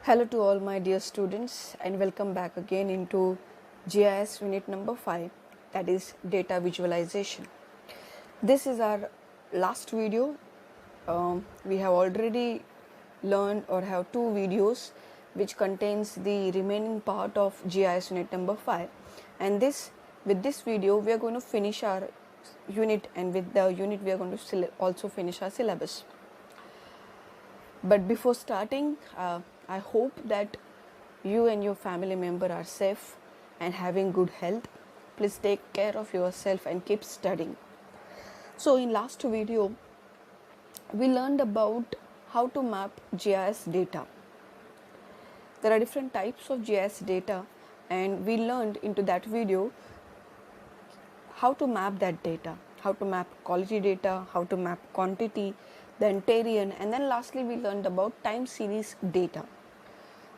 Hello to all my dear students and welcome back again into GIS unit number 5, that is data visualization. This is our last video. We have already learned or have two videos which contains the remaining part of GIS unit number 5, and with this video we are going to finish our unit, and with the unit we are going to also finish our syllabus. But before starting, I hope that you and your family member are safe and having good health. Please take care of yourself and keep studying. So in last video, we learned about how to map GIS data. There are different types of GIS data, and we learned into that video how to map that data, how to map quality data, how to map quantity, then terrain, and then lastly we learned about time series data.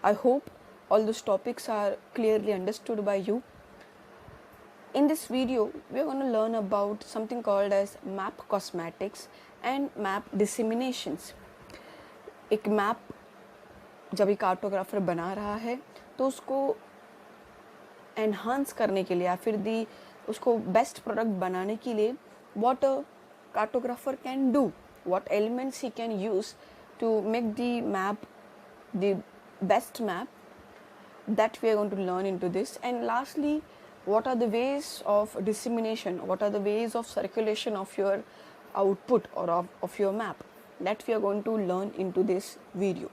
I hope all those topics are clearly understood by you. In this video, we are going to learn about something called as map cosmetics and map disseminations. एक map जब एक cartographer बना रहा है तो उसको enhance करने के लिए या फिर उसको बेस्ट प्रोडक्ट बनाने के लिए what a cartographer can do, what elements he can use to make the map the best map, that we are going to learn into this. And lastly, what are the ways of dissemination, what are the ways of circulation of your output or of your map, that we are going to learn into this video.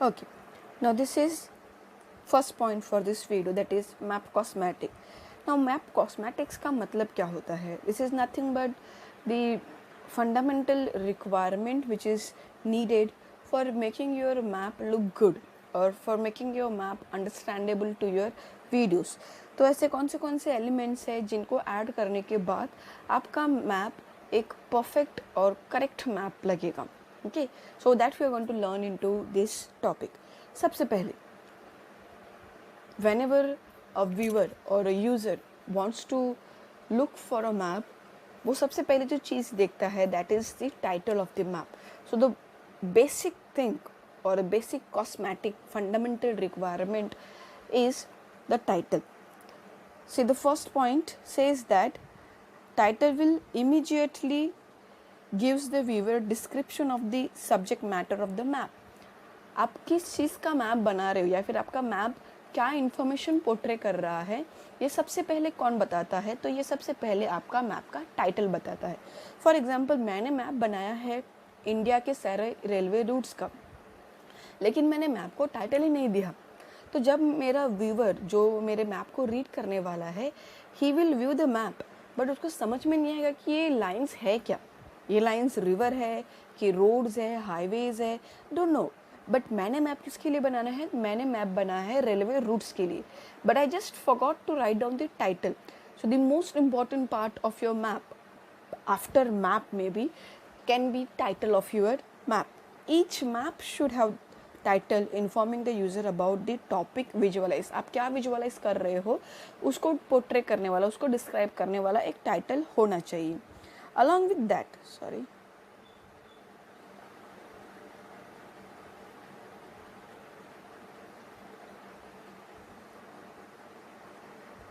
Okay, now this is first point for this video, that is map cosmetic. Now map cosmetics का मतलब क्या होता है? This is nothing but the fundamental requirement which is needed for making your map look good or for making your map understandable to your videos. तो ऐसे कौन से elements है जिनको ऐड करने के बाद आपका मैप एक परफेक्ट और करेक्ट मैप लगेगा. Okay, so that we are going to learn into this topic. सबसे पहले, whenever a viewer or a user wants to look for a map, वो सबसे पहले जो चीज़ देखता है that is the title of the map. So the basic thing or a basic cosmetic fundamental requirement is the title. See, the first point says that title will immediately gives the viewer description of the subject matter of the map. आप किस चीज़ का map बना रहे हो या फिर आपका map क्या इन्फॉर्मेशन पोर्ट्रे कर रहा है, ये सबसे पहले कौन बताता है? तो ये सबसे पहले आपका मैप का टाइटल बताता है. फॉर एग्जांपल, मैंने मैप बनाया है इंडिया के सारे रेलवे रूट्स का, लेकिन मैंने मैप को टाइटल ही नहीं दिया. तो जब मेरा व्यूवर जो मेरे मैप को रीड करने वाला है, he will view the map, but उसको समझ में नहीं आएगा कि ये लाइन्स है क्या, ये लाइन्स रिवर है कि रोड्स है, हाईवेज है, डोंट नो. बट मैंने मैप किसके लिए बनाना है? मैंने मैप बनाया है रेलवे रूट्स के लिए, but I just forgot to write down the title. So the most important part of your map after map maybe can be title of your map. Each map should have title informing the user about the topic visualise. आप क्या visualise कर रहे हो उसको portray करने वाला, उसको describe करने वाला एक टाइटल होना चाहिए. Along with that,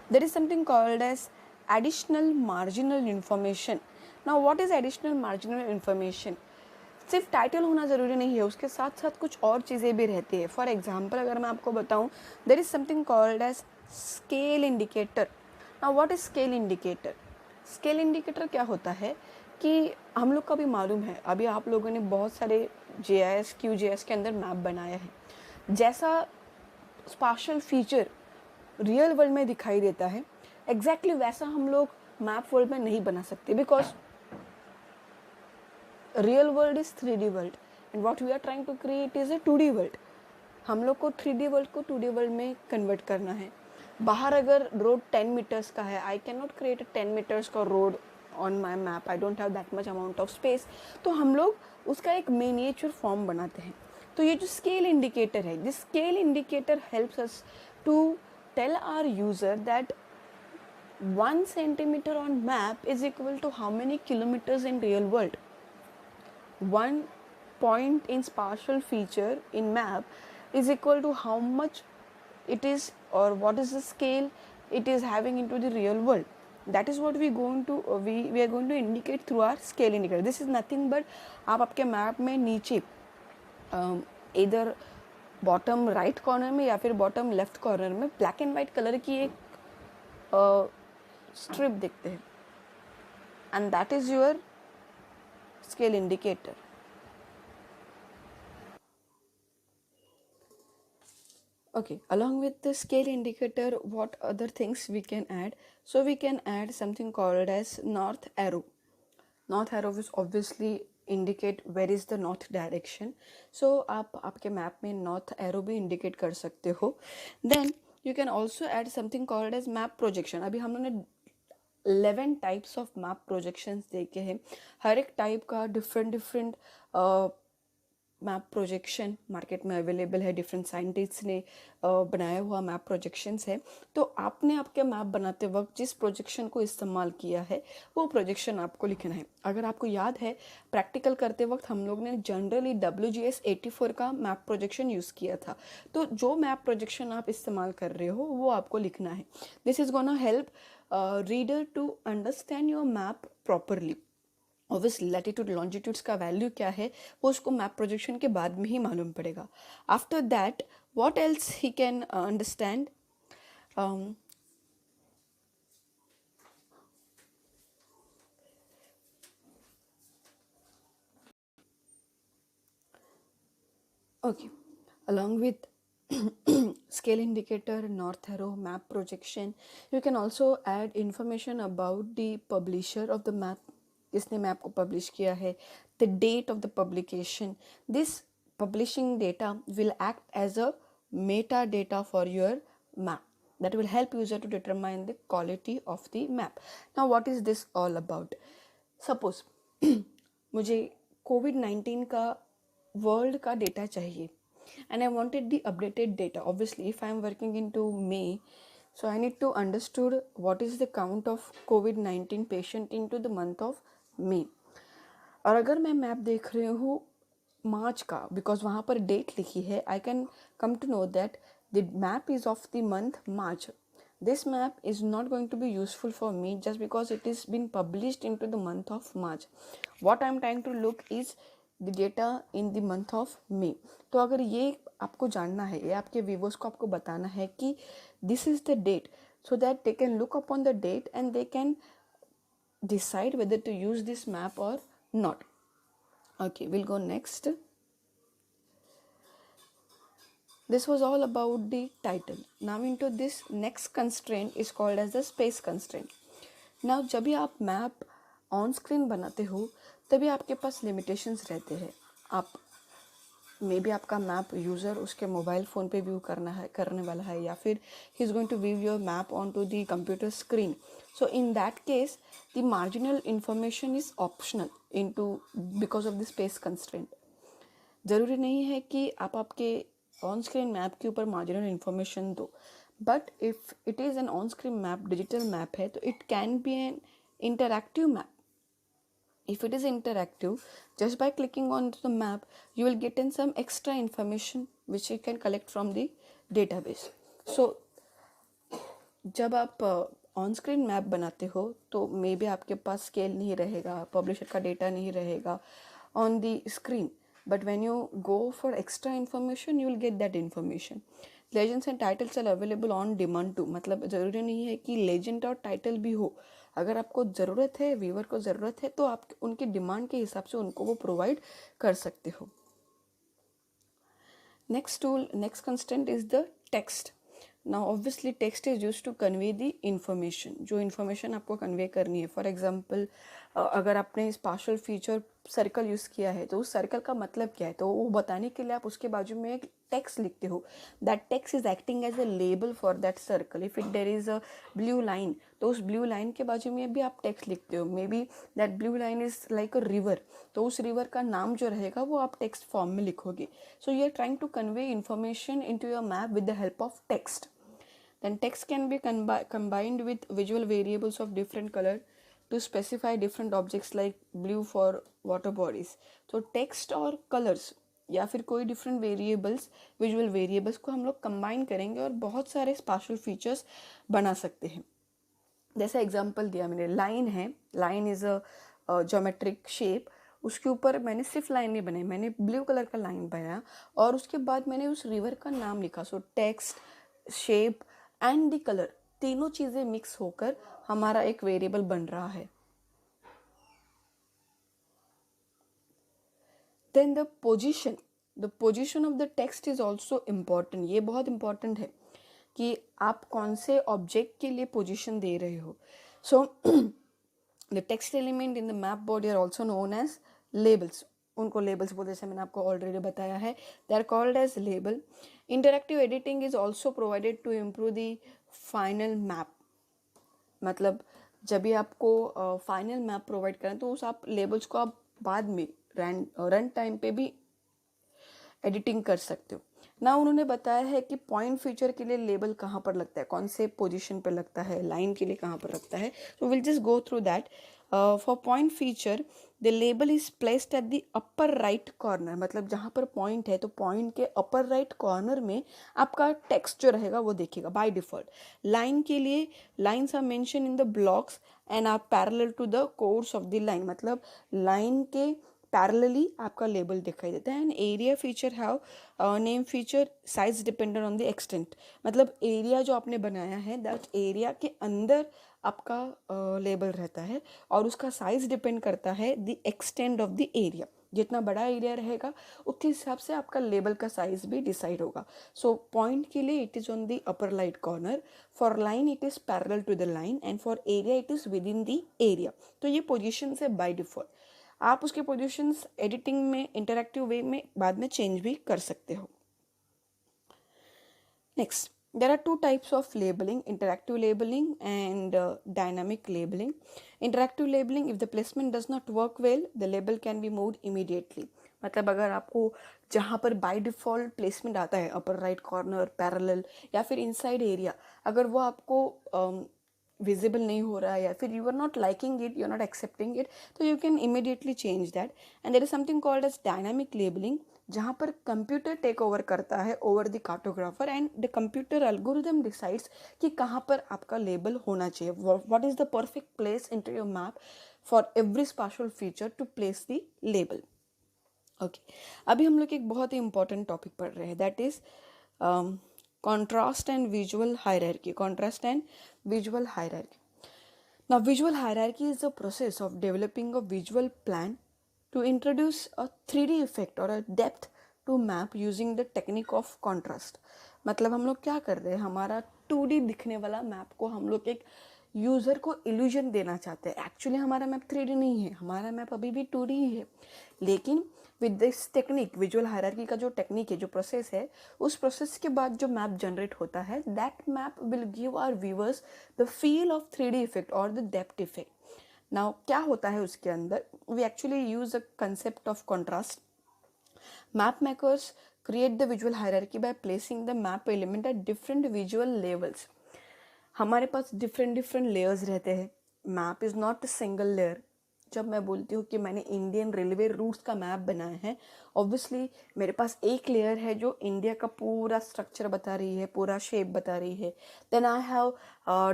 there is something called as additional marginal information. Now what is additional marginal information? सिर्फ टाइटल होना ज़रूरी नहीं है, उसके साथ साथ कुछ और चीज़ें भी रहती है. फॉर एग्जाम्पल अगर मैं आपको बताऊँ, there is something called as scale indicator. Now what is scale indicator? Scale indicator क्या होता है कि हम लोग का भी मालूम है, अभी आप लोगों ने बहुत सारे GIS QGIS के अंदर मैप बनाया है, जैसा स्पाशल फीचर रियल वर्ल्ड में दिखाई देता है एग्जैक्टली वैसा हम लोग मैप वर्ल्ड में नहीं बना सकते, because real world is 3D world and what we are trying to create is a 2D world. हम लोग को 3D वर्ल्ड को 2D वर्ल्ड में कन्वर्ट करना है. बाहर अगर रोड 10 मीटर्स का है, I can not create 10 metres का road on my map, I don't have that much amount of space. तो हम लोग उसका एक मिनिएचर फॉर्म बनाते हैं. तो ये जो स्केल इंडिकेटर है, this scale indicator helps us to tell our user that 1 centimeter on map is equal to how many kilometers in real world. 1 point in spatial feature in map is equal to how much it is, or what is the scale it is having into the real world. That is what we are going to indicate through our scale indicator. This is nothing but आप आपके map में नीचे इधर bottom right corner में या फिर bottom left corner में black and white colour की एक स्ट्रिप देखते हैं, and that is your scale indicator. Okay, along with the scale indicator, what other things we can add? So we can add something called as north arrow. North arrow is obviously indicate where is the north direction. So आप आपके map में north arrow भी indicate कर सकते हो. Then you can also add something called as map projection. अभी हम लोगों ने 11 टाइप्स ऑफ मैप प्रोजेक्शंस देखे हैं. हर एक टाइप का डिफरेंट मैप प्रोजेक्शन मार्केट में अवेलेबल है. डिफरेंट साइंटिस्ट्स ने बनाया हुआ मैप प्रोजेक्शंस है. तो आपने आपके मैप बनाते वक्त जिस प्रोजेक्शन को इस्तेमाल किया है वो प्रोजेक्शन आपको लिखना है. अगर आपको याद है, प्रैक्टिकल करते वक्त हम लोग ने जनरली WGS 84 का मैप प्रोजेक्शन यूज़ किया था. तो जो मैप प्रोजेक्शन आप इस्तेमाल कर रहे हो वो आपको लिखना है. This is gonna help reader to understand your map properly. Obviously latitude longitudes का वैल्यू क्या है वो उसको मैप प्रोजेक्शन के बाद में ही मालूम पड़ेगा. After that what else he can understand, okay, along with scale indicator, north arrow, map projection, you can also add information about the publisher of the map, जिसने मैप को पब्लिश किया है, the date of the publication. This publishing data will act as a metadata for your map that will help user to determine the quality of the map. Now what is this all about? Suppose मुझे COVID-19 का world का data चाहिए and I wanted the updated data. Obviously if I am working into May, so I need to understood what is the count of COVID-19 patient into the month of May. और अगर मैं map देख रही हूँ मार्च का, because वहाँ पर date लिखी है, I can come to know that the map is of the month March. This map is not going to be useful for me just because it is been published into the month of March. What I am trying to look is the data in the month of May. तो अगर ये आपको जानना है, ये आपके viewers को आपको बताना है कि this is the date, so that they can look upon the date and they can decide whether to use this map or not. Okay, we'll go next. This was all about the title. Now into this next constraint is called as the space constraint. Now जब भी आप map on screen बनाते हो तभी आपके पास limitations रहते हैं. आप मे बी आपका मैप यूज़र उसके मोबाइल फ़ोन पे व्यू करने वाला है, या फिर he is going to view your map on to the computer screen. So in that case the marginal information is optional into because of the space constraint. ज़रूरी नहीं है कि आप आपके ऑन स्क्रीन मैप के ऊपर मार्जिनल इन्फॉर्मेशन दो, but if it is an on screen map, digital map है, तो it can be an interactive map. If it is interactive, just by clicking on the map, you will get in some extra information which you can collect from the database. So, जब आप on screen map बनाते हो तो may be आपके पास scale नहीं रहेगा, publisher का data नहीं रहेगा on the screen, but when you go for extra information you will get that information. Legends and titles are available on demand too. मतलब ज़रूरी नहीं है कि लेजेंड और टाइटल भी हो. अगर आपको ज़रूरत है, व्यूअर को ज़रूरत है, तो आप उनकी डिमांड के हिसाब से उनको वो प्रोवाइड कर सकते हो. Next constraint is the text. Now obviously text is used to convey the information, जो information आपको convey करनी है. For example, अगर आपने इस partial feature सर्कल यूज़ किया है तो उस सर्कल का मतलब क्या है, तो वो बताने के लिए आप उसके बाजू में एक टेक्स्ट लिखते हो. That text is acting as a label for that circle. If it there is a blue line, तो उस ब्लू लाइन के बाजू में भी आप टेक्स्ट लिखते हो. May be that blue line is like a river, तो उस रिवर का नाम जो रहेगा वो आप टेक्स्ट फॉर्म में लिखोगे. So you are trying to convey information into your map with the help of text. Then text can be combined with visual variables of different color to specify different objects like blue for water bodies. तो text और colors या फिर कोई different variables, visual variables को हम लोग combine करेंगे और बहुत सारे spatial features बना सकते हैं. जैसा एग्जाम्पल दिया मैंने, लाइन है, line is a geometric shape, उसके ऊपर मैंने सिर्फ लाइन नहीं बनाई, मैंने ब्लू कलर का लाइन बनाया और उसके बाद मैंने उस रिवर का नाम लिखा. सो text, shape and the colour, तीनों चीज़ें मिक्स होकर हमारा एक वेरिएबल बन रहा है. Then the position of the text is also important. ये बहुत इंपॉर्टेंट है कि आप कौन से ऑब्जेक्ट के लिए पोजीशन दे रहे हो. So the text element in the map body are also known as labels. उनको लेबल्स बोलते, जैसे मैंने आपको ऑलरेडी बताया है, they are called as label. Interactive editing is also provided to improve the final map. मतलब जब भी आपको फाइनल मैप प्रोवाइड करें तो उस आप लेबल्स को आप बाद में रन टाइम पे भी एडिटिंग कर सकते हो. ना उन्होंने बताया है कि पॉइंट फीचर के लिए लेबल कहाँ पर लगता है, कौन से पोजीशन पे लगता है, लाइन के लिए कहाँ पर लगता है. तो will just go through that. For point feature the label is placed at the upper right corner. मतलब जहाँ पर पॉइंट है तो पॉइंट के अपर राइट कॉर्नर में आपका टेक्स्ट जो रहेगा वो देखेगा बाय डिफॉल्ट. लाइन के लिए lines are mention in the blocks and are parallel to the course of the line. मतलब लाइन के पैरेलली आपका लेबल दिखाई देता है. And area feature have name feature size dependent on the extent. मतलब area जो आपने बनाया है दैट एरिया के अंदर आपका लेबल रहता है और उसका साइज डिपेंड करता है the extent of the area. जितना बड़ा एरिया रहेगा उसके हिसाब से आपका लेबल का साइज भी डिसाइड होगा. सो पॉइंट के लिए it is on the upper right corner, for line it is parallel to the line and for area it is within the area. तो ये पोजीशन है बाय डिफॉल्ट. आप उसके पोजीशंस एडिटिंग में interactive way में बाद में change भी कर सकते हो. Next, there are two types of labeling: interactive labeling and dynamic labeling. Interactive labeling, if the placement does not work well, the label can be moved immediately. मतलब अगर आपको जहाँ पर बाय डिफ़ॉल्ट प्लेसमेंट आता है अपर राइट कॉर्नर, पैरेलल या फिर inside area, अगर वो आपको विजिबल नहीं हो रहा है या फिर you are not liking it, you are not accepting it, तो you can immediately change that. And there is something called as dynamic labelling, जहाँ पर कंप्यूटर टेक ओवर करता है over the cartographer and the computer algorithm decides कि कहाँ पर आपका label होना चाहिए. What is the perfect place into your map for every special feature to place the label. Okay, अभी हम लोग एक बहुत ही इंपॉर्टेंट टॉपिक पढ़ रहे हैं, that is contrast and visual hierarchy. Contrast and visual hierarchy. Now visual hierarchy is the process of developing a visual plan to introduce a 3D effect or a depth to map using the technique of contrast. मतलब हम लोग क्या कर रहे हैं, हमारा 2D दिखने वाला मैप को हम लोग एक यूज़र को इल्यूजन देना चाहते हैं. एक्चुअली हमारा मैप 3D नहीं है, हमारा मैप अभी भी 2D ही है. लेकिन with this technique, visual hierarchy का जो टेक्निक है, जो प्रोसेस है, उस प्रोसेस के बाद जो मैप जनरेट होता है, that map will give our viewers the feel of 3D effect और द डेप्थ इफेक्ट. नाउ क्या होता है उसके अंदर, we actually use a concept of contrast. Map makers create the visual hierarchy by placing the map element at different visual levels. हमारे पास different layers रहते हैं. Map is not a single layer. जब मैं बोलती हूँ कि मैंने इंडियन रेलवे रूट्स का मैप बनाया है, ऑब्वियसली मेरे पास एक लेयर है जो इंडिया का पूरा स्ट्रक्चर बता रही है, पूरा शेप बता रही है. Then I have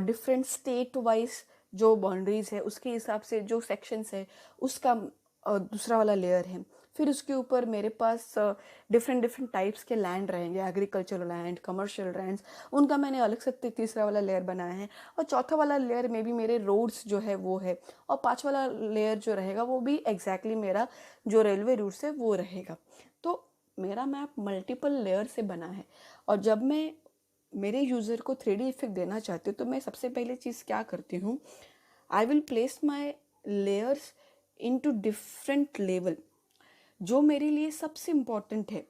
different state wise जो बाउंड्रीज है उसके हिसाब से जो सेक्शंस है उसका दूसरा वाला लेयर है. फिर उसके ऊपर मेरे पास डिफरेंट टाइप्स के लैंड रहेंगे, एग्रीकल्चरल लैंड, कमर्शियल लैंड्स, उनका मैंने अलग से तीसरा वाला लेयर बनाया है. और चौथा वाला लेयर में भी मेरे रोड्स जो है वो है. और पांचवा वाला लेयर जो रहेगा वो भी एग्जैक्टली मेरा जो रेलवे रूट्स है वो रहेगा. तो मेरा मैप मल्टीपल लेयर से बना है, और जब मैं मेरे यूज़र को 3D इफेक्ट देना चाहती हूँ तो मैं सबसे पहले चीज़ क्या करती हूँ, I will place my layers in two different level. जो मेरे लिए सबसे इम्पॉर्टेंट है,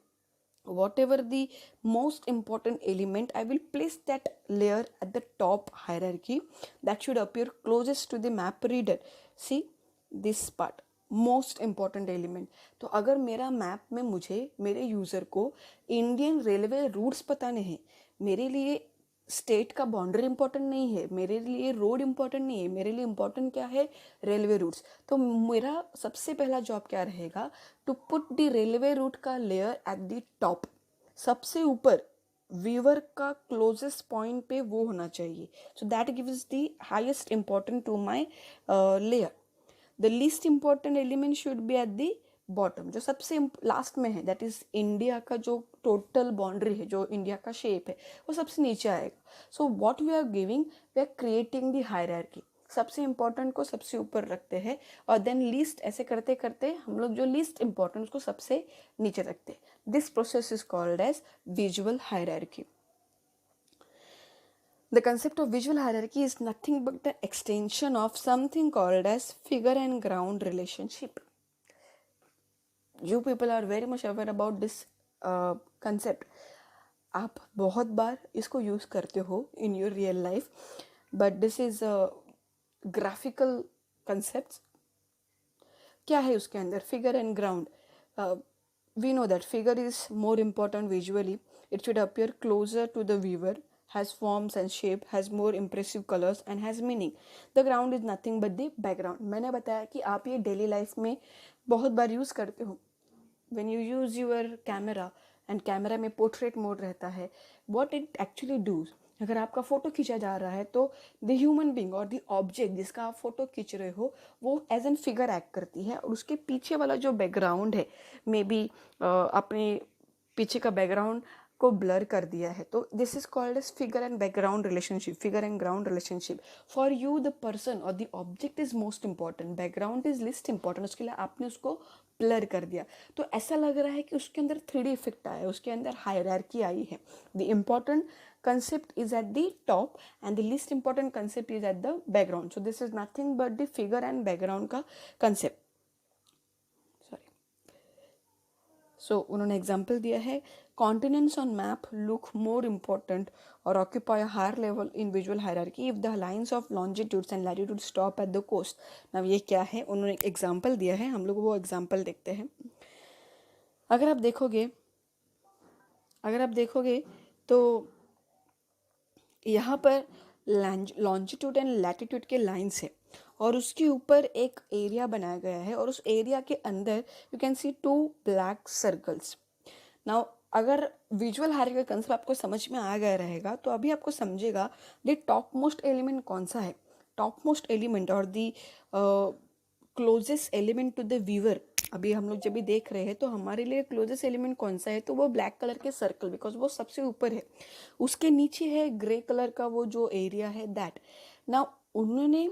whatever the most important element, I will place that layer at the top hierarchy that should appear closest to the map reader. See this part, most important element. तो अगर मेरा map में मुझे मेरे यूज़र को Indian railway roots बताने हैं, मेरे लिए स्टेट का बाउंड्री इंपॉर्टेंट नहीं है, मेरे लिए रोड इंपॉर्टेंट नहीं है, मेरे लिए इंपॉर्टेंट क्या है, रेलवे रूट्स। तो मेरा सबसे पहला जॉब क्या रहेगा, to put the railway route का लेयर एट द टॉप, सबसे ऊपर व्यूअर का क्लोजेस्ट पॉइंट पे वो होना चाहिए। So that gives the highest important to my layer. The least important element should be at the bottom, जो सबसे लास्ट में है, दैट इज इंडिया का जो टोटल बाउंड्री है, जो इंडिया का शेप है, वो सबसे नीचे आएगा। So what we are giving, we are creating the hierarchy. सबसे इंपॉर्टेंट को सबसे ऊपर रखते हैं और देन लीस्ट, ऐसे करते करते हम लोग जो लीस्ट इंपॉर्टेंट उसको सबसे नीचे रखते हैं। This process is called as visual hierarchy. The concept of visual hierarchy is nothing but the extension of something called as figure and ground relationship. You people are very much aware about this concept. आप बहुत बार इसको use करते हो in your real life, but this is a graphical concepts. क्या है उसके अंदर, figure and ground. We know that figure is more important visually. It should appear closer to the viewer, has forms and shape, has more impressive colors and has meaning. The ground is nothing but the background. मैंने बताया कि आप ये daily life में बहुत बार use करते हो। when you use your camera and camera में पोर्ट्रेट मोड रहता है, what it actually does, अगर आपका फ़ोटो खींचा जा रहा है तो द ह्यूमन बींग और द ऑब्जेक्ट जिसका आप फोटो खींच रहे हो वो एज एन फिगर एक्ट करती है, और उसके पीछे वाला जो बैकग्राउंड है, मे बी अपने पीछे का बैकग्राउंड को ब्लर कर दिया है। तो this is called as figure and background relationship, figure and ground relationship. For you the person और the object is most important, background is least important, उसके लिए आपने उसको ब्लर कर दिया। तो ऐसा लग रहा है कि उसके अंदर 3D इफेक्ट आया है, उसके अंदर हायरार्की आई है। The important concept is at the top and the least important concept is at the background. So this is nothing but the figure and background का concept. Sorry. So उन्होंने example दिया है, continents on map look more important or occupy a higher level in visual hierarchy if the lines of longitudes and latitudes stop at the coast. Now ये क्या है, उन्होंने example दिया है, हम लोग वो example देखते हैं। अगर आप देखोगे तो यहाँ पर लॉन्जिट्यूड एंड लैटिट्यूड के लाइन्स है और उसके ऊपर एक एरिया बनाया गया है और उस एरिया के अंदर you can see 2 black circles. Now अगर विजुअल हायरार्की का कंसेप्ट आपको समझ में आ गया रहेगा तो अभी आपको समझेगा द टॉप मोस्ट एलिमेंट कौन सा है। टॉप मोस्ट एलिमेंट और the closest element to the viewer, अभी हम लोग जब भी देख रहे हैं तो हमारे लिए क्लोजेस्ट एलिमेंट कौन सा है, तो वो ब्लैक कलर के सर्कल, बिकॉज वो सबसे ऊपर है। उसके नीचे है ग्रे कलर का वो जो एरिया है दैट। नाउ उन्होंने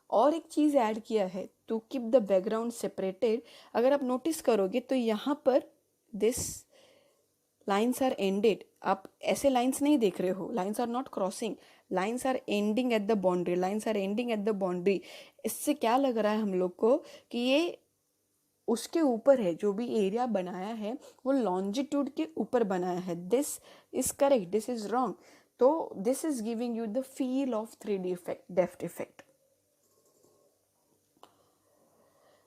और एक चीज़ ऐड किया है to keep the background separated. अगर आप नोटिस करोगे तो यहाँ पर दिस लाइन्स आर एंडेड, आप ऐसे लाइन्स नहीं देख रहे हो, lines are not crossing, lines are ending at the boundary, lines are ending at the boundary. इससे क्या लग रहा है हम लोग को कि ये उसके ऊपर है, जो भी एरिया बनाया है वो लॉन्जिट्यूड के ऊपर बनाया है। This is correct, this is wrong. तो this is giving you the feel of 3D effect, depth effect.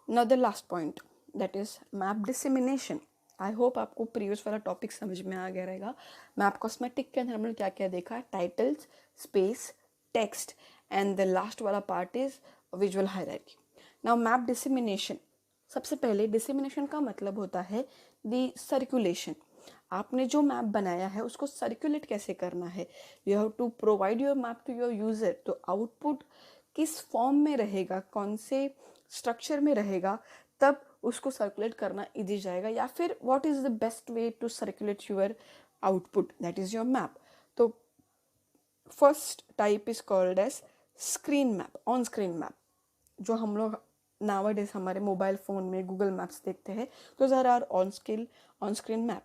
Now the last point that is map dissemination. I hope आपको प्रीवियस वाला टॉपिक समझ में आ गया रहेगा। मैप कॉस्मेटिक के अंदर हमने क्या क्या देखा, titles, space, text and the last वाला part is visual hierarchy. Now map dissemination, सबसे पहले डिसेमिनेशन का मतलब होता है द सर्कुलेशन। आपने जो मैप बनाया है उसको सर्कुलेट कैसे करना है, you have to provide your map to your user. तो आउटपुट किस फॉर्म में रहेगा, कौन से स्ट्रक्चर में रहेगा, तब उसको सर्कुलेट करना इजी जाएगा। या फिर what is the best way to circulate your output, that is your map. तो first type is called as screen map, on screen map, जो हम लोग नाउअडेज हमारे मोबाइल फ़ोन में गूगल मैप्स देखते हैं। Those are on screen map.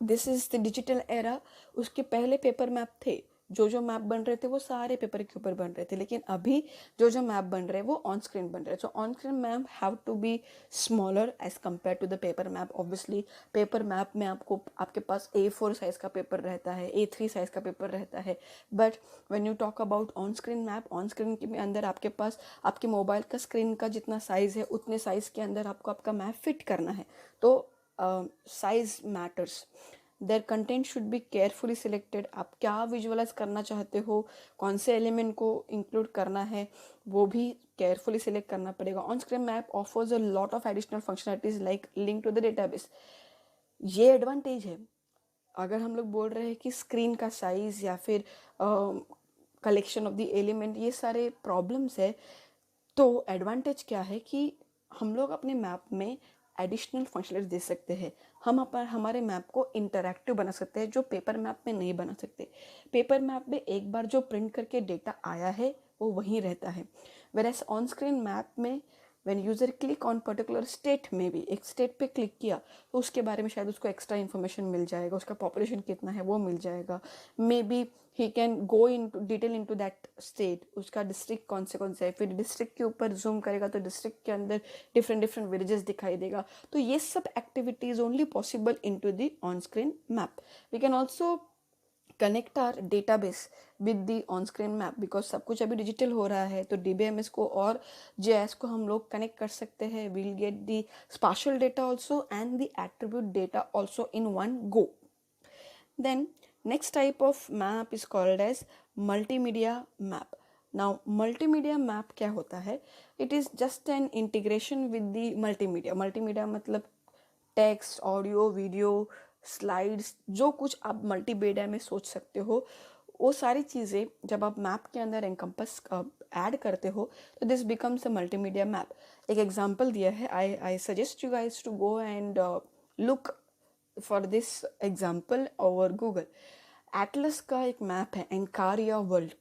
This is the digital era. उसके पहले पेपर मैप थे, जो मैप बन रहे थे वो सारे पेपर के ऊपर बन रहे थे, लेकिन अभी जो मैप बन रहे हैं वो ऑन स्क्रीन बन रहे हैं। So on screen map have to be smaller as compare to the paper map. Obviously paper map में आपको आपके पास A4 साइज़ का पेपर रहता है, A3 साइज़ का पेपर रहता है, but when you talk about on screen map, on screen के अंदर आपके पास आपके मोबाइल का स्क्रीन का जितना साइज़ है उतने साइज़ के अंदर आपको आपका मैप फिट करना है। तो size matters. Their content should be carefully selected. आप क्या विजुअलाइज करना चाहते हो, कौन से एलिमेंट को इंक्लूड करना है, वो भी केयरफुली सिलेक्ट करना पड़ेगा। On screen map offers a lot of additional functionalities like link to the database. ये एडवांटेज है। अगर हम लोग बोल रहे हैं कि स्क्रीन का साइज या फिर कलेक्शन ऑफ द एलिमेंट, ये सारे प्रॉब्लम्स है, तो एडवांटेज क्या है कि हम लोग अपने मैप में एडिशनल फंक्शनलिटीज दे सकते हैं। हम हमारे मैप को इंटरैक्टिव बना सकते हैं, जो पेपर मैप में नहीं बना सकते। पेपर मैप में एक बार जो प्रिंट करके डेटा आया है वो वहीं रहता है, वेरएज ऑन स्क्रीन मैप में when user click on particular state में भी, एक स्टेट पे क्लिक किया तो उसके बारे में शायद उसको एक्स्ट्रा इन्फॉर्मेशन मिल जाएगा, उसका पॉपुलेशन कितना है वो मिल जाएगा। Maybe he can go into detail into that state, उसका डिस्ट्रिक्ट कौन से है, फिर डिस्ट्रिक्ट के ऊपर जूम करेगा तो डिस्ट्रिक्ट के अंदर डिफरेंट डिफरेंट विलेजेस दिखाई देगा। तो ये सब activities only possible into the on screen map. We can also connect our database with the on screen map, because सब कुछ अभी डिजिटल हो रहा है, तो DBMS को और JS को हम लोग कनेक्ट कर सकते हैं। We'll get the spatial data also and the attribute data also in one go. Then next type of map is called as multimedia map. Now multimedia map क्या होता है? It is just an integration with the multimedia. Multimedia मतलब text, audio, video, slides, जो कुछ आप multimedia में सोच सकते हो, वो सारी चीज़ें जब आप मैप के अंदर एनकम्पस ऐड करते हो तो this becomes a multimedia map. एक एग्जांपल दिया है, I suggest you guys to go and look for this example over Google. Atlas का एक मैप है, Encarta world.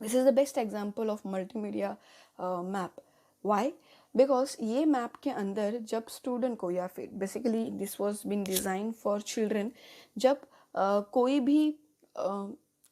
This is the best example of multimedia map. Why? Because ये map के अंदर जब स्टूडेंट को, या फिर basically this was been design for children, जब कोई भी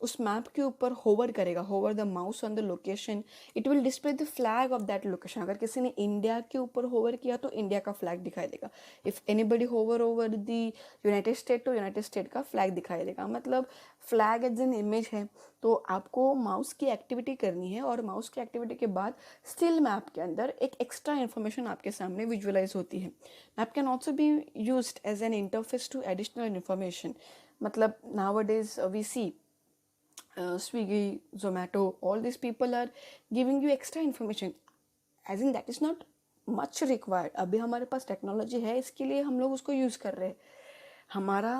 उस मैप के ऊपर होवर करेगा, hover the mouse on the location, it will display the flag of that location. अगर किसी ने इंडिया के ऊपर होवर किया तो इंडिया का फ्लैग दिखाई देगा। If anybody hover over the United State तो यूनाइटेड स्टेट का फ्लैग दिखाई देगा। मतलब फ्लैग एज एन इमेज है। तो आपको माउस की एक्टिविटी करनी है, और माउस की एक्टिविटी के बाद स्टिल मैप के अंदर एक एक्स्ट्रा इन्फॉर्मेशन आपके सामने विजुअलाइज होती है। Map can also be used as an interface to additional information. मतलब nowadays we see Swiggy, Zomato, all these people are giving you extra information, as in that is not much required. अभी हमारे पास technology है, इसके लिए हम लोग उसको use कर रहे हैं। हमारा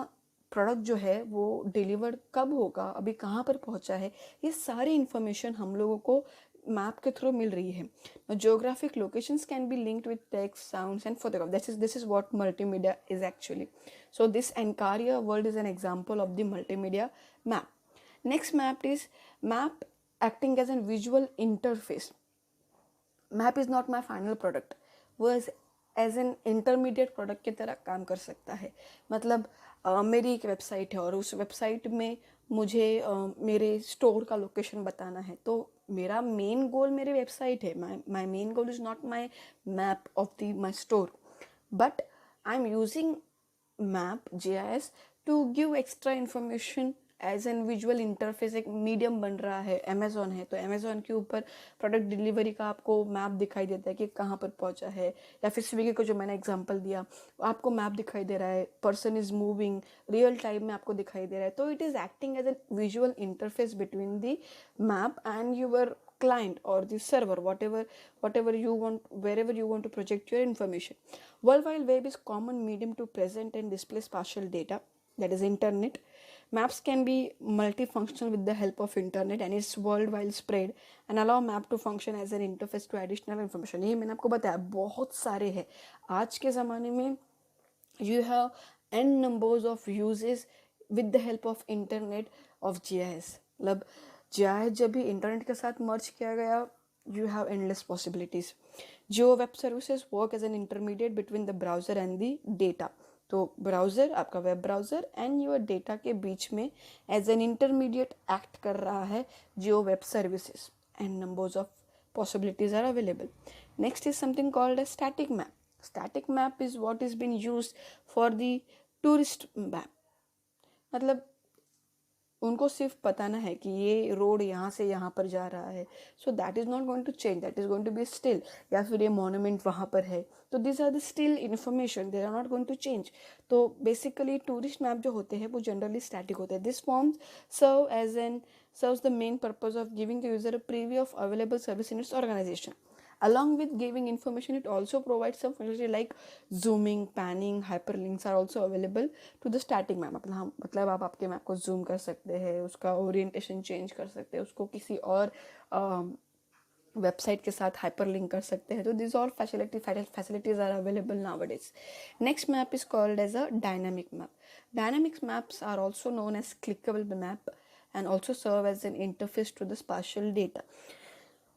प्रोडक्ट जो है वो डिलीवर्ड कब होगा, अभी कहाँ पर पहुँचा है, ये सारी इन्फॉर्मेशन हम लोगों को मैप के थ्रू मिल रही है। Geographic locations can be linked with text, sounds and photograph. This is what multimedia is actually. So this Encarya world is an example of the multimedia map. Next map is map acting as a visual interface. Map is not my final product, वो as an intermediate product की तरह काम कर सकता है। मतलब मेरी एक वेबसाइट है और उस वेबसाइट में मुझे मेरे स्टोर का लोकेशन बताना है, तो मेरा मेन गोल मेरी वेबसाइट है। My main goal is not my map of the my store, but I am using map GIS to give extra information as an visual interface. एक मीडियम बन रहा है, अमेज़ॉन है तो अमेज़ॉन के ऊपर प्रोडक्ट डिलीवरी का आपको मैप दिखाई देता है कि कहाँ पर पहुँचा है, या फिर स्विगी को जो मैंने एग्जांपल दिया आपको मैप दिखाई दे रहा है, person is moving, real time में आपको दिखाई दे रहा है। तो it is acting as an visual interface between the map and your client or the server, whatever you want, wherever you want to project your information. World Wide Web is common medium to present and display spatial data, that is internet. Maps can be multifunctional with the help of internet and its worldwide spread and allow map to function as an interface to additional information. ये मैंने आपको बताया बहुत सारे हैं आज के ज़माने में। You have n numbers of uses with the help of internet of GIS. मतलब GIS जब भी इंटरनेट के साथ मर्ज किया गया, you have endless possibilities. Geo web services work as an intermediate between the browser and the data. तो browser, आपका web browser and your data के बीच में एज एन इंटरमीडिएट एक्ट कर रहा है geo web services, and numbers of possibilities are available. Next is something called a static map. Static map is what is been used for the tourist map. मतलब उनको सिर्फ पता ना है कि ये रोड यहाँ से यहाँ पर जा रहा है, so that is not going to change, that is going to be still, या फिर ये मोनूमेंट वहाँ पर है, तो this are the still information, they are not going to change. तो बेसिकली टूरिस्ट मैप जो होते हैं वो जनरली स्टैटिक होते हैं. This forms serve as an serves the main purpose of giving the user a preview of available service in its organization. Along with giving information, it also provides some functionality like zooming, panning, hyperlinks are also available to the static map. मतलब आप आपके map को zoom कर सकते हैं, उसका orientation change कर सकते हैं, उसको किसी और वेबसाइट के साथ हाइपरलिंक कर सकते हैं. तो this all facilities are available nowadays. Next map is called as a dynamic map. Dynamic maps are also known as clickable map and also serve as an interface to the spatial data.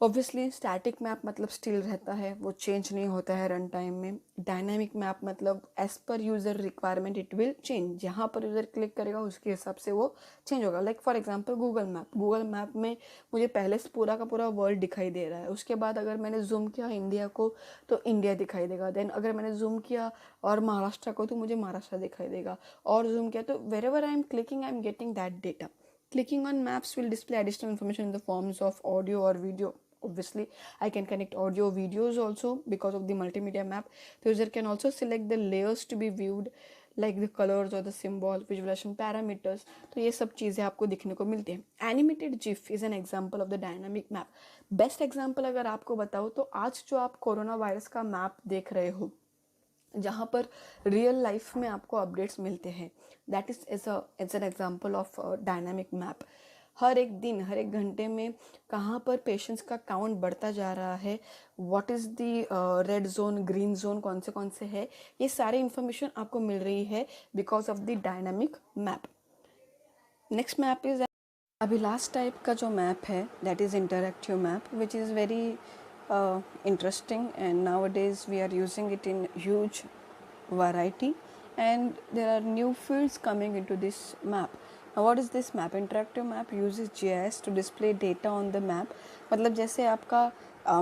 Obviously static map मतलब still रहता है, वो change नहीं होता है run time में. डायनामिक मैप मतलब as per user requirement it will change, जहाँ पर यूज़र क्लिक करेगा उसके हिसाब से वो चेंज होगा. Like for example Google map में मुझे पहले से पूरा का पूरा वर्ल्ड दिखाई दे रहा है, उसके बाद अगर मैंने जूम किया इंडिया को तो इंडिया दिखाई देगा, देन अगर मैंने जूम किया और महाराष्ट्र को तो मुझे महाराष्ट्र दिखाई देगा, और जूम किया तो wherever I am clicking I am getting that data. Clicking on maps will display additional information in the forms of audio or video. Obviously, I can connect audio videos also because of the multimedia map. The user can also select the layers to be viewed, like the colors or the symbol, visualization parameters. तो ये सब चीज़ें आपको दिखने को मिलती हैं. Animated GIF is an example of the dynamic map. Best example अगर आपको बताऊँ तो आज जो आप कोरोना वायरस का मैप देख रहे हो, जहाँ पर रियल लाइफ में आपको अपडेट्स मिलते हैं, that is it's an example of dynamic map. हर एक दिन, हर एक घंटे में कहाँ पर पेशेंट्स का काउंट बढ़ता जा रहा है, what is the red zone, green zone कौन से है, ये सारी इन्फॉर्मेशन आपको मिल रही है because of the dynamic map. Next map is, अभी लास्ट टाइप का जो मैप है that is interactive map, which is very interesting, and nowadays we are using it in huge variety, and there are new fields coming into this map. Now what is this map? Interactive map uses GIS to display data on the map. मतलब जैसे आपका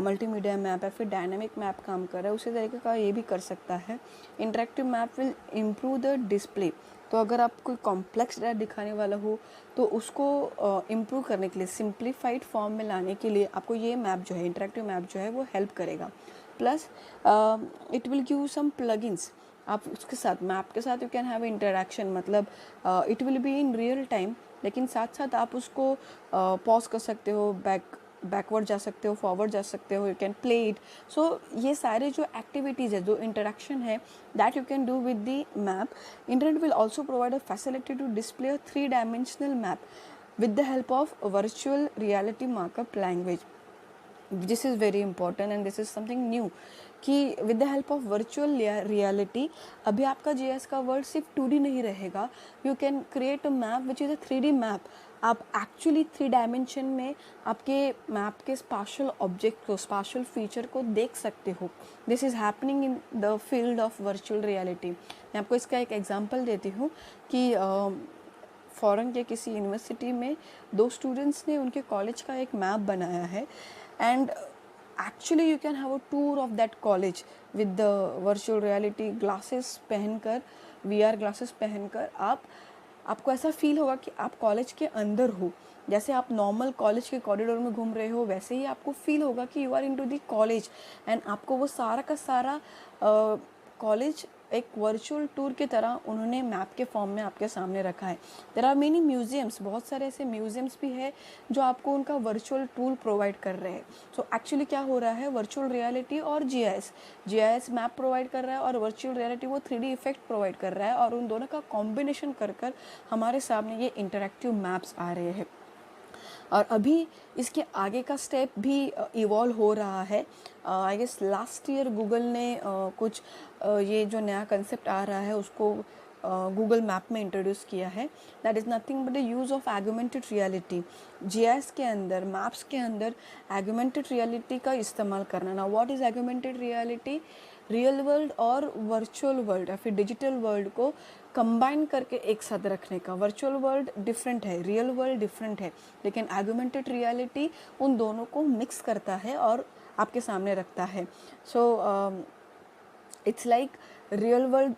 multimedia map या फिर dynamic map काम कर रहा है, उसी तरीके का ये भी कर सकता है. Interactive map will improve the display. तो अगर आप कोई कॉम्प्लेक्स डाटा दिखाने वाला हो तो उसको इम्प्रूव करने के लिए, सिंप्लीफाइड फॉर्म में लाने के लिए आपको ये मैप जो है, इंटरेक्टिव मैप जो है वो हेल्प करेगा. Plus it will give some plugins. आप उसके साथ, मैप के साथ यू कैन हैव इंटरेक्शन, मतलब it will be in real time, लेकिन साथ साथ आप उसको पॉज कर सकते हो, बैकवर्ड जा सकते हो, फॉरवर्ड जा सकते हो, you can play it. So ये सारे जो एक्टिविटीज़ है, जो इंटरेक्शन है, that you can do with the map. Internet will also provide a facility to display a 3-dimensional map with the help of virtual reality markup language. This is very important and this is something new कि with the help of virtual reality अभी आपका GIS का word सिर्फ 2D नहीं रहेगा. You can create a map which is a 3D map. आप actually 3 dimension में आपके मैप के स्पाशल ऑब्जेक्ट को, स्पाशल फीचर को देख सकते हो. This is happening in the field of virtual reality. मैं आपको इसका एक एग्जांपल देती हूँ कि फॉरेन के किसी यूनिवर्सिटी में 2 स्टूडेंट्स ने उनके कॉलेज का एक मैप बनाया है, and actually you can have a tour of that college with the virtual reality glasses पहनकर, VR ग्लासेस पहनकर आपको ऐसा फील होगा कि आप कॉलेज के अंदर हो. जैसे आप नॉर्मल कॉलेज के कॉरिडोर में घूम रहे हो, वैसे ही आपको फील होगा कि you are into the college, and आपको वो सारा का सारा कॉलेज एक वर्चुअल टूर की तरह उन्होंने मैप के फॉर्म में आपके सामने रखा है. देयर आर मेनी म्यूजियम्स, बहुत सारे ऐसे म्यूजियम्स भी है जो आपको उनका वर्चुअल टूल प्रोवाइड कर रहे हैं. सो एक्चुअली क्या हो रहा है, वर्चुअल रियलिटी और GIS मैप प्रोवाइड कर रहा है, और वर्चुअल रियलिटी वो 3D इफेक्ट प्रोवाइड कर रहा है, और उन दोनों का कॉम्बिनेशन कर हमारे सामने ये इंटरेक्टिव मैप्स आ रहे हैं. और अभी इसके आगे का स्टेप भी इवॉल्व हो रहा है. I guess last year Google ने कुछ ये जो नया कंसेप्ट आ रहा है उसको गूगल मैप में इंट्रोड्यूस किया है. That is nothing but the use of augmented reality. GIS के अंदर, मैप्स के अंदर एगुमेंटेड रियलिटी का इस्तेमाल करना. ना what is augmented reality? Real world और वर्चुअल वर्ल्ड या फिर डिजिटल वर्ल्ड को कंबाइन करके एक साथ रखने का। वर्चुअल वर्ल्ड डिफरेंट है, रियल वर्ल्ड डिफरेंट है, लेकिन आर्गुमेंटेड रियलिटी उन दोनों को मिक्स करता है और आपके सामने रखता है। So it's like real world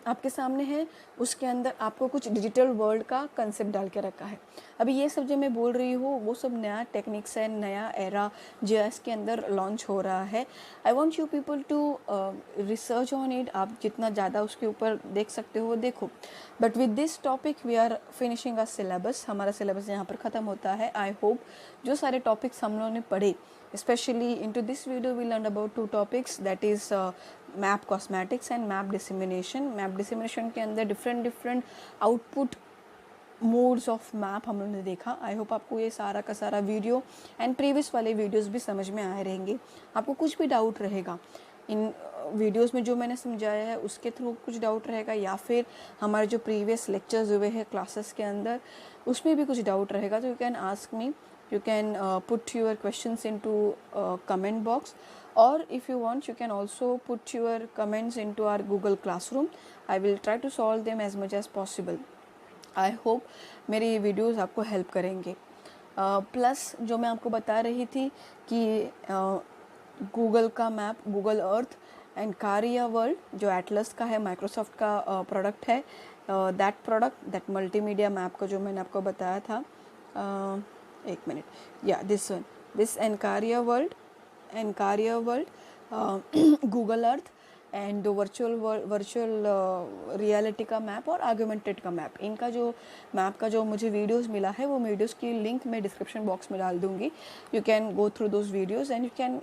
आपके सामने है, उसके अंदर आपको कुछ डिजिटल वर्ल्ड का कंसेप्ट डाल के रखा है। अभी ये सब जो मैं बोल रही हूँ वो सब नया टेक्निक्स है, नया एरा जीआईएस के अंदर लॉन्च हो रहा है। I want you people to research on it. आप जितना ज़्यादा उसके ऊपर देख सकते हो देखो। But with this topic we are finishing a syllabus. हमारा सिलेबस यहाँ पर ख़त्म होता है। आई होप जो सारे टॉपिक्स हम लोगों ने पढ़े, especially into this video we learned about two topics, that is map cosmetics and map dissemination. map dissemination के अंदर different output modes of map हम लोगों ने देखा। आई होप आपको ये सारा का सारा वीडियो एंड प्रीवियस वाले वीडियोस भी समझ में आए रहेंगे। आपको कुछ भी डाउट रहेगा इन वीडियोस में जो मैंने समझाया है उसके थ्रू कुछ डाउट रहेगा, या फिर हमारे जो प्रीवियस लेक्चर्स हुए हैं क्लासेस के अंदर उसमें भी कुछ डाउट रहेगा, तो you can ask me, you can put your questions into comment box, or if you want you can also put your comments into our Google Classroom. I will try to solve them as much as possible. I hope मेरे ये videos आपको help करेंगे। Plus जो मैं आपको बता रही थी कि गूगल का map, Google earth Encarta world जो एटलस का है, माइक्रोसॉफ्ट का प्रोडक्ट है, that product, that multimedia map का जो मैंने आपको बताया था, एक मिनट, या this one, this Encarta world, Google earth and virtual reality का मैप और आर्गुमेंटेड का मैप, इनका जो मैप का जो मुझे वीडियोस मिला है वो वीडियोस की लिंक मैं डिस्क्रिप्शन बॉक्स में डाल दूँगी। You can go through those videos and you can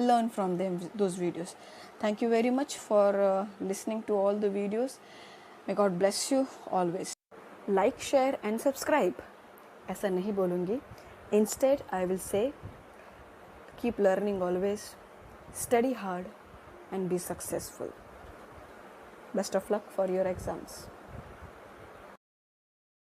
learn from them those videos. Thank you very much for listening to all the videos. May God bless you always. Like, share and subscribe. ऐसा नहीं बोलूँगी. Instead I will say keep learning always, study hard and be successful. Best of luck for your exams.